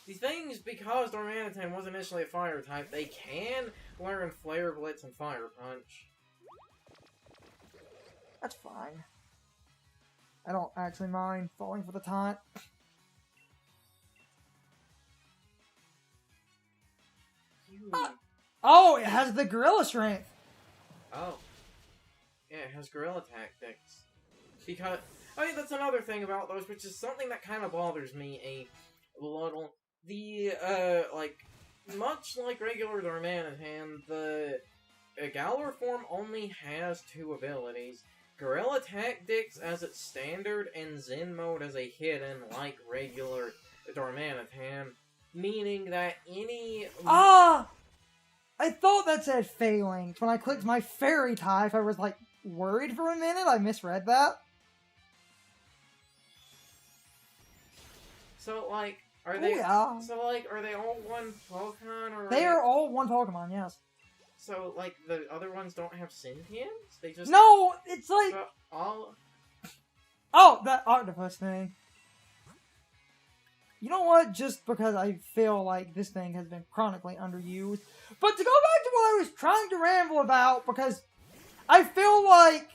these things, because Darmanitan was initially a fire type, they can learn Flare Blitz and Fire Punch. That's fine. I don't actually mind falling for the taunt. Oh, it has the Gorilla Strength. Oh. Yeah, it has Gorilla Tactics. Because, I mean, that's another thing about those, which is something that kind of bothers me a little. The, much like regular Darmanitan, the Galar form only has 2 abilities. Gorilla Tactics as its standard, and Zen Mode as a hidden, like regular Darmanitan. Meaning that any... Ah! I thought that said Phalanx. When I clicked my Fairy type, I was, like, worried for a minute. I misread that. So, like, are they... yeah. So, like, are they all one Pokemon, or... They are all one Pokemon, yes. So, like, the other ones don't have sentience? They just... No! It's like... all... Oh, that octopus thing. You know what? Just because I feel like this thing has been chronically underused. But to go back to what I was trying to ramble about, because I feel like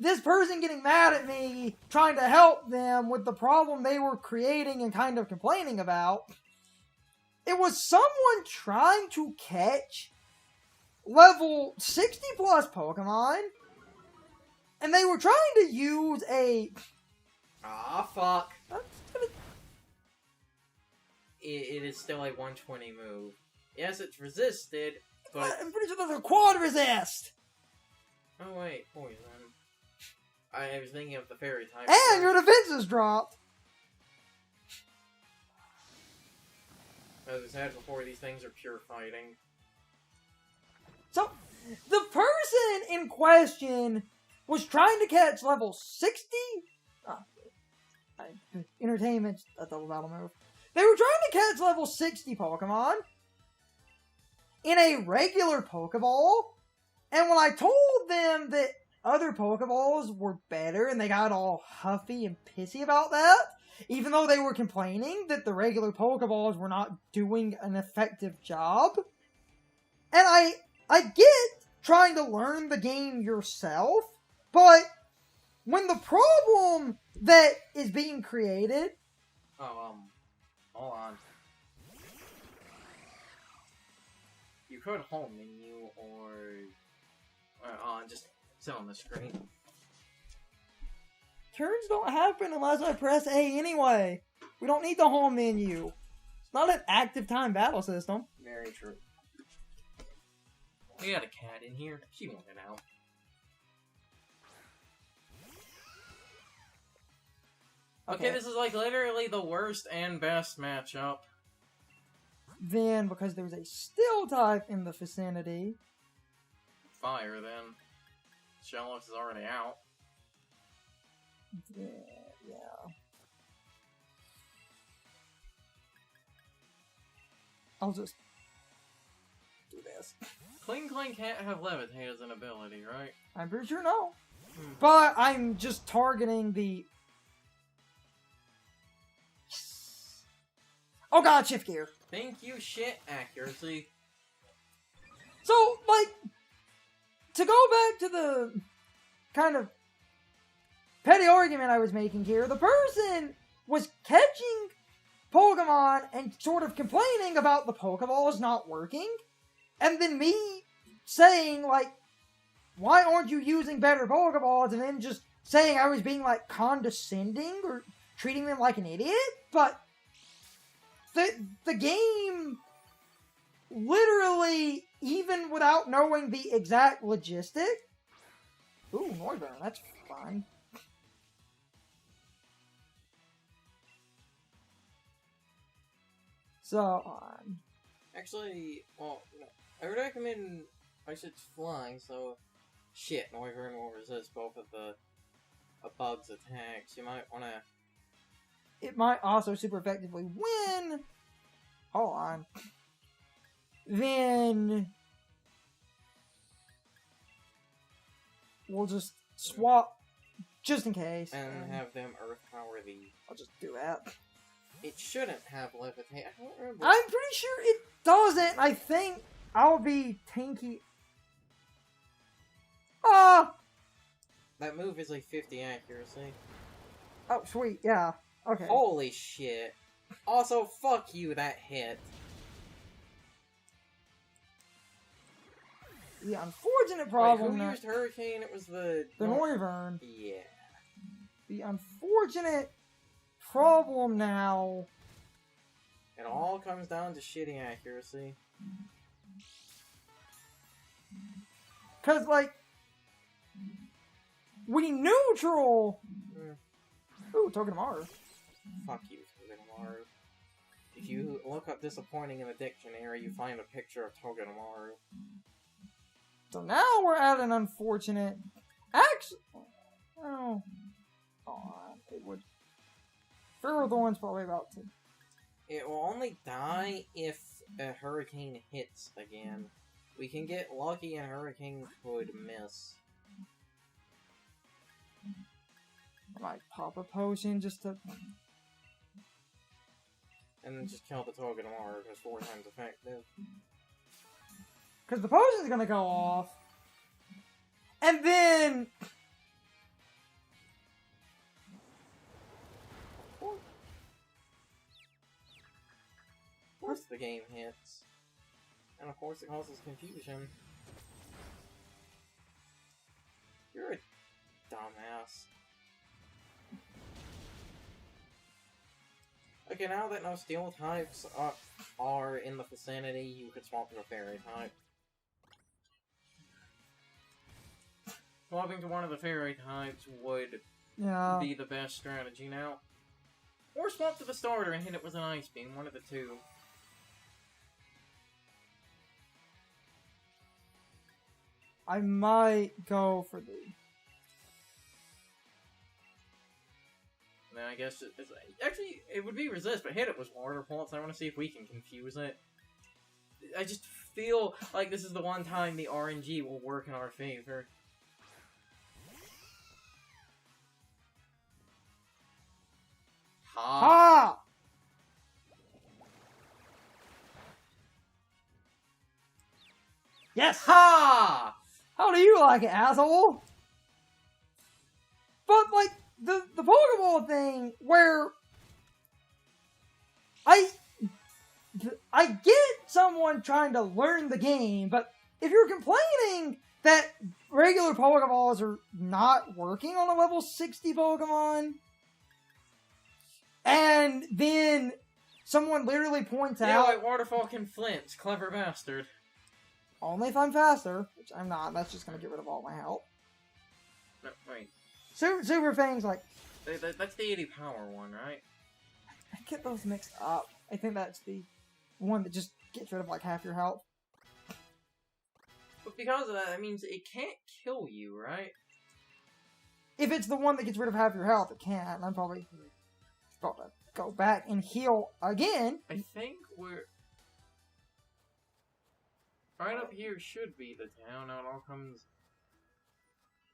this person getting mad at me trying to help them with the problem they were creating and kind of complaining about, it was someone trying to catch level 60 plus Pokemon, and they were trying to use a... Ah, fuck. It is still a 120 move. Yes, it's resisted, but... I'm pretty sure that's a quad resist! Oh wait, poison. I was thinking of the fairy type. And your defenses dropped! As I said before, these things are pure fighting. So, the person in question was trying to catch level 60? Entertainment's a double battle move. They were trying to catch level 60 Pokemon in a regular Pokeball, and when I told them that other Pokeballs were better, and they got all huffy and pissy about that, even though they were complaining that the regular Pokeballs were not doing an effective job. And I get trying to learn the game yourself, but when the problem that is being created... Oh, hold on. You could home menu or just sit on the screen. Turns don't happen unless I press A anyway. We don't need the home menu. It's not an active time battle system. Very true. We got a cat in here. She wanted out. Okay, this is like literally the worst and best matchup. Then, because there's a Steel type in the vicinity... Fire, then. Shellos is already out. Yeah. I'll just do this. Kling can't have Levitate as an ability, right? I'm pretty sure no. But I'm just targeting the... Oh god, shift gear. Thank you, shit accuracy. So, like, to go back to the kind of petty argument I was making here, the person was catching Pokemon and sort of complaining about the Pokeballs not working, and then me saying, like, why aren't you using better Pokeballs, and then just saying I was being, like, condescending or treating them like an idiot, but the game literally, even without knowing the exact logistic... Ooh, Noivern, that's fine. So, Actually, well, I would recommend it's flying, so... Shit, Noivern will resist both of a bug's attacks. You might wanna... It might also super effectively win. Hold on. Then we'll just swap just in case. And have them Earth Power the... I'll just do that. It shouldn't have levitate. I don't remember. I'm pretty sure it doesn't. I think I'll be Tinky. That move is like 50 accuracy. Oh, sweet. Yeah. Okay. Holy shit. Also, fuck you, that hit. The unfortunate Wait, problem who now. used Hurricane? It was the... The Noivern. Yeah. The unfortunate problem now. It all comes down to shitty accuracy. Because, like, we neutral. Ooh, Togedemaru. Fuck you, Togedemaru. If you look up disappointing in the dictionary, you find a picture of Togedemaru. So now we're at an unfortunate. Actually, oh, it would. Ferrothorn's probably about to. It will only die if a Hurricane hits again. We can get lucky and Hurricane could miss. I might pop a potion just to. And then just kill the Togedemaru because 4 times effective. Because the potion's gonna go off. And then. Of course the game hits. And of course it causes confusion. You're a dumbass. Okay, now that no steel types are in the vicinity, you could swap to a fairy type. Swapping to one of the fairy types would be the best strategy now. Or swap to the starter and hit it with an ice beam, one of the two. I might go for the. Then I guess it's actually it would be resist, but hit it with water pulse. I want to see if we can confuse it. I just feel like this is the one time the RNG will work in our favor. Ha! Ha! Yes! Ha! How do you like it, asshole? But, like, the Pokeball thing, where I get someone trying to learn the game, but if you're complaining that regular Pokeballs are not working on a level 60 Pokemon, and then someone literally points Yeah, out... like Waterfall can flinch. Clever bastard. Only if I'm faster, which I'm not. That's just going to get rid of all my health. No, wait. Super Fang's like... That's the 80 power one, right? I get those mixed up. I think that's the one that just gets rid of like half your health. But because of that, that means it can't kill you, right? If it's the one that gets rid of half your health, it can't. I'm probably about to go back and heal again. I think we're... Right up here should be the town. Now it all comes...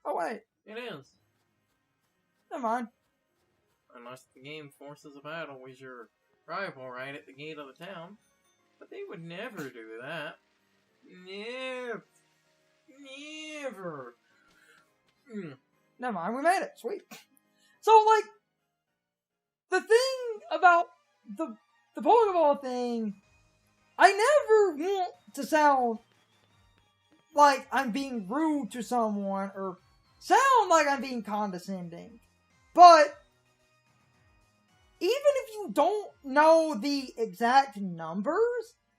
Oh, wait. It is. Never mind. Unless the game forces a battle with your rival right at the gate of the town. But they would never do that. Never. Never. Never mind. We made it. Sweet. So, like, the thing about the Pokeball thing, I never want to sound like I'm being rude to someone or sound like I'm being condescending. But even if you don't know the exact numbers,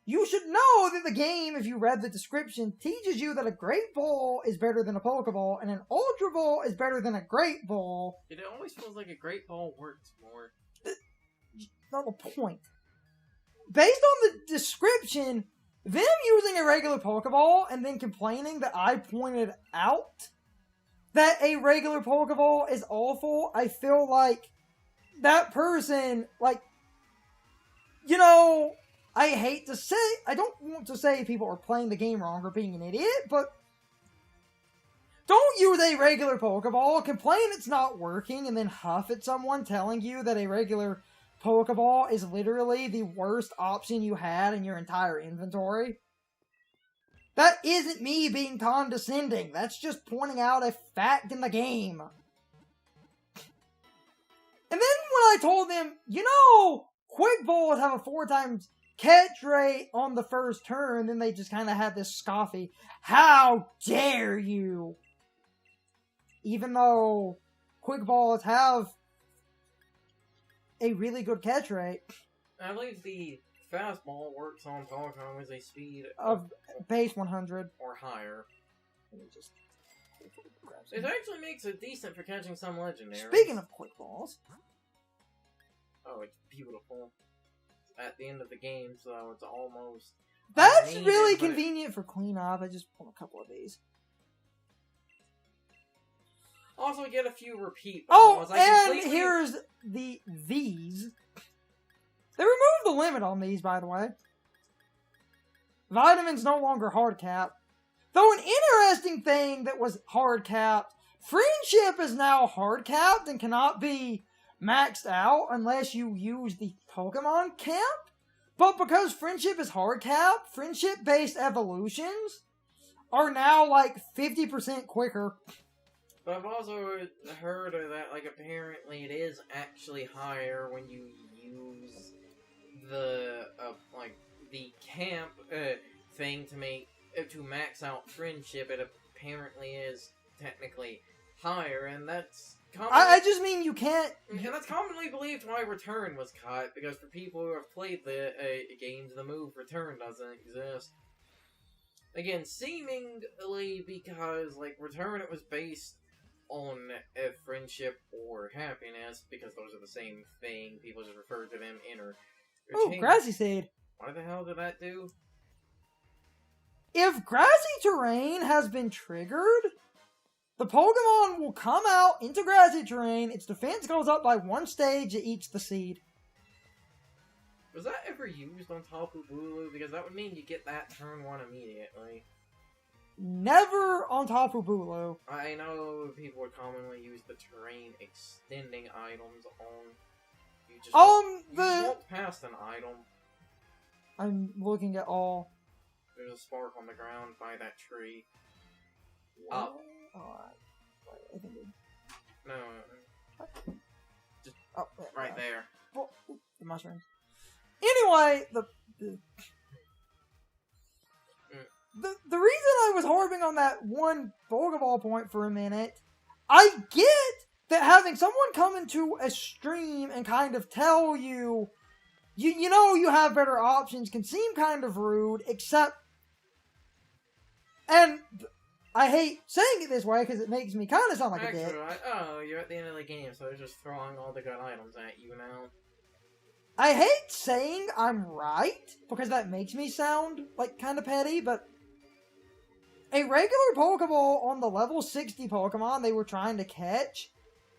you should know that the game, if you read the description, teaches you that a Great Ball is better than a Pokeball, and an Ultra Ball is better than a Great Ball. It always feels like a Great Ball works more. Not the point. Based on the description, them using a regular Pokeball and then complaining that I pointed out that a regular Pokeball is awful, I feel like that person, like, you know, I hate to say, I don't want to say people are playing the game wrong or being an idiot, but don't use a regular Pokeball, complain it's not working, and then huff at someone telling you that a regular Pokeball is literally the worst option you had in your entire inventory. That isn't me being condescending. That's just pointing out a fact in the game. And then when I told them, you know, Quick Balls have a 4 times catch rate on the first turn, then they just kind of had this scoffy, how dare you? Even though Quick Balls have a really good catch rate. I believe the fastball works on Pokemon with a speed Of base 100. or higher. Let me just grab It some. actually makes it decent for catching some legendaries. Speaking of Quick Balls, Oh, it's beautiful. At the end of the game, so it's almost... that's needed, really but it- convenient for cleanup. I just want a couple of these. Also, get a few repeat Oh, balls. I and completely- here's these. They removed the limit on these, by the way. Vitamin's no longer hard capped. Though an interesting thing that was hard capped, Friendship is now hard capped and cannot be maxed out unless you use the Pokemon camp. But because Friendship is hard capped, Friendship-based evolutions are now like 50% quicker. But I've also heard that, like, apparently it is actually higher when you use the, the camp, thing to max out Friendship. It apparently is technically higher, and that's commonly, I just mean you can't... and that's commonly believed why Return was cut, because for people who have played the games, the move Return doesn't exist. Again, seemingly because, like, Return, it was based on friendship or happiness, because those are the same thing. People just refer to them Oh, interchangeably. Grassy Seed. What the hell did that do? If Grassy Terrain has been triggered, the Pokemon will come out into Grassy Terrain, its defense goes up by 1 stage, it eats the seed. Was that ever used on Tapu Bulu? Because that would mean you get that turn 1 immediately. Never on Tapu Bulu. I know people would commonly use the terrain extending items on. You just The... walk past an item. I'm looking at all... There's a spark on the ground by that tree. What? Oh, I think it... No, Oh, right there. Well, the mushrooms. Anyway, the reason I was harping on that one Pokeball point for a minute, I get that having someone come into a stream and kind of tell you, you know you have better options can seem kind of rude, except, and I hate saying it this way because it makes me kind of sound like a dick. You're at the end of the game, so they're just throwing all the good items at you now. I hate saying I'm right, because that makes me sound, like, kind of petty, but a regular Pokeball on the level 60 Pokemon they were trying to catch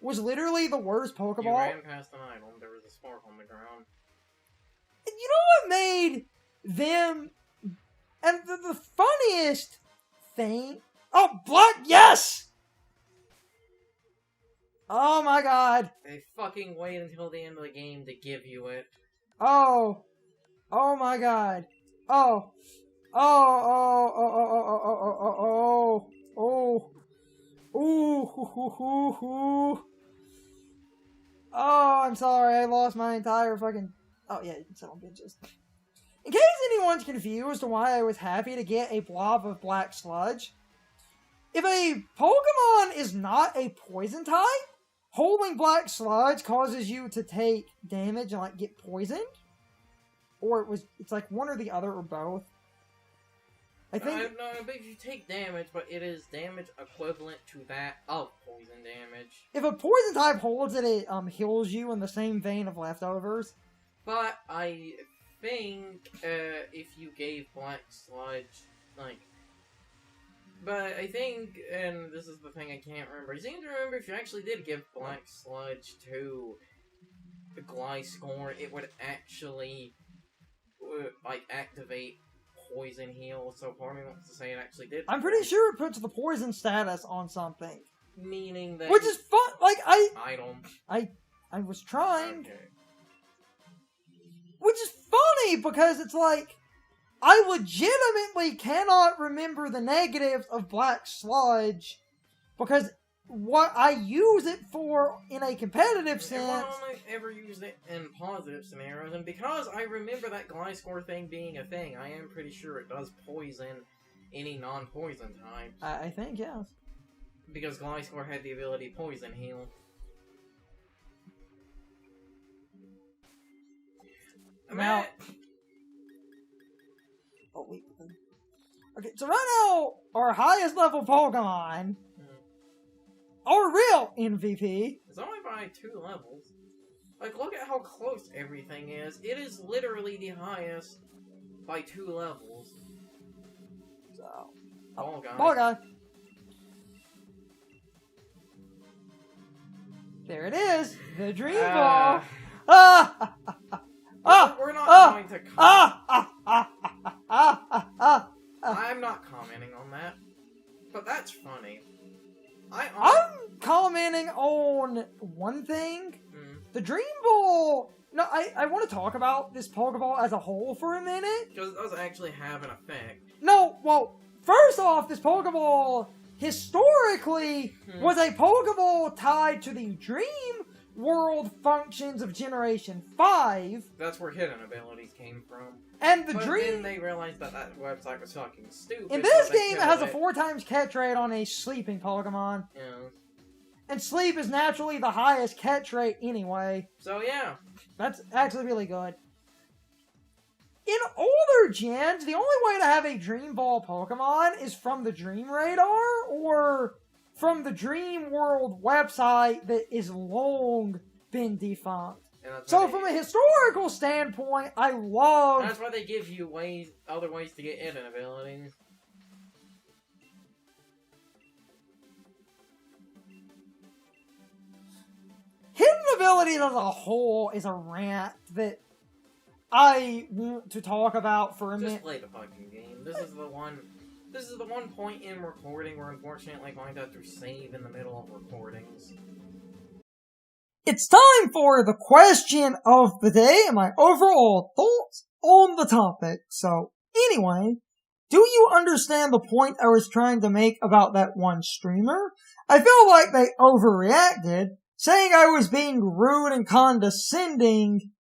was literally the worst You Pokeball. ran past an item, there was a spark on the ground. And you know what made them... And the funniest thing... Oh, Blood, yes! Oh my god. They fucking wait until the end of the game to give you it. Oh. Oh my god. Oh. Ooh. Oh, I'm sorry. I lost my entire fucking... Oh, yeah, son of bitches. In case anyone's confused on why I was happy to get a blob of black sludge, if a Pokemon is not a poison type, holding black sludge causes you to take damage and, like, get poisoned. Or it's like one or the other or both. I think... No, but if you take damage, but it is damage equivalent to that of poison damage. If a poison type holds it, it heals you in the same vein of leftovers. But I think if you gave Black Sludge, like... But I think, and this is the thing I can't remember, I seem to remember if you actually did give Black Sludge to the Gliscor, it would actually, like, activate Poison Heal, so part of me wants to say it actually did. I'm pretty sure it puts the poison status on something. Meaning that... Which is fun, like, Item. I was trying. Okay. funny because it's like, I legitimately cannot remember the negatives of Black Sludge because what I use it for in a competitive sense. I've only ever used it in positive scenarios, and because I remember that Gliscor thing being a thing, I am pretty sure it does poison any non-poison type. I think, yes. Because Gliscor had the ability Poison Heal. Now, okay, so right now, our highest level Pokemon, our real MVP, it's only by 2 levels. Like, look at how close everything is. It is literally the highest by 2 levels. So, Ball Guy. Ball Guy. There it is, the Dream Ball. We're not going to comment. I'm not commenting on that. But that's funny. I'm commenting on one thing. The Dream Ball. No, I want to talk about this Pokeball as a whole for a minute. Because it does actually have an effect. No, well, first off, this Pokeball historically was a Pokeball tied to the Dream World functions of Generation 5. That's where hidden abilities came from. And the but Dream... then they realized that that website was fucking stupid. In this game, it has a 4 times catch rate on a sleeping Pokemon. Yeah. And sleep is naturally the highest catch rate anyway. So yeah. That's actually really good. In older gens, the only way to have a Dream Ball Pokemon is from the Dream Radar or from the Dream World website that is long been defunct. So from a historical standpoint, I love... That's why they give you other ways to get hidden abilities. Hidden abilities as a whole is a rant that I want to talk about for a minute. Just play the fucking game. This is the one point in recording where unfortunately I'm going to have to save in the middle of recordings. It's time for the question of the day and my overall thoughts on the topic. So, anyway, do you understand the point I was trying to make about that one streamer? I feel like they overreacted. Saying I was being rude and condescending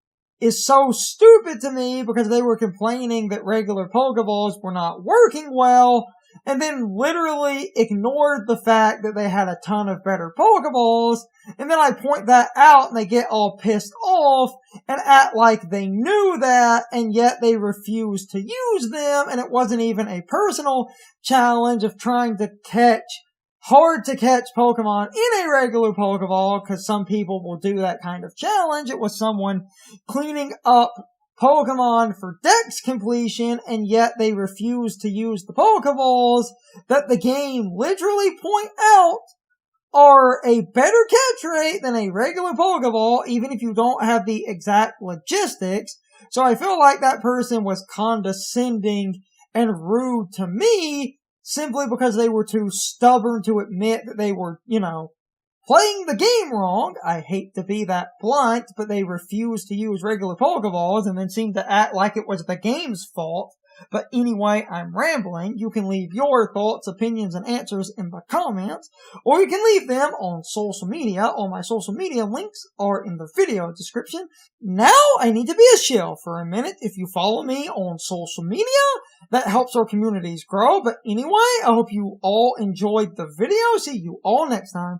is so stupid to me because they were complaining that regular Pokeballs were not working well, and then literally ignored the fact that they had a ton of better Pokeballs, and then I point that out and they get all pissed off and act like they knew that, and yet they refuse to use them, and it wasn't even a personal challenge of trying to catch hard to catch Pokemon in a regular Pokeball, because some people will do that kind of challenge. It was someone cleaning up Pokemon for Dex completion, and yet they refuse to use the Pokeballs that the game literally point out are a better catch rate than a regular Pokeball, even if you don't have the exact logistics. So I feel like that person was condescending and rude to me, simply because they were too stubborn to admit that they were, playing the game wrong. I hate to be that blunt, but they refused to use regular Pokeballs and then seemed to act like it was the game's fault. But anyway, I'm rambling. You can leave your thoughts, opinions, and answers in the comments, or you can leave them on social media. All my social media links are in the video description. Now I need to be a shill for a minute. If you follow me on social media, that helps our communities grow. But anyway, I hope you all enjoyed the video. See you all next time.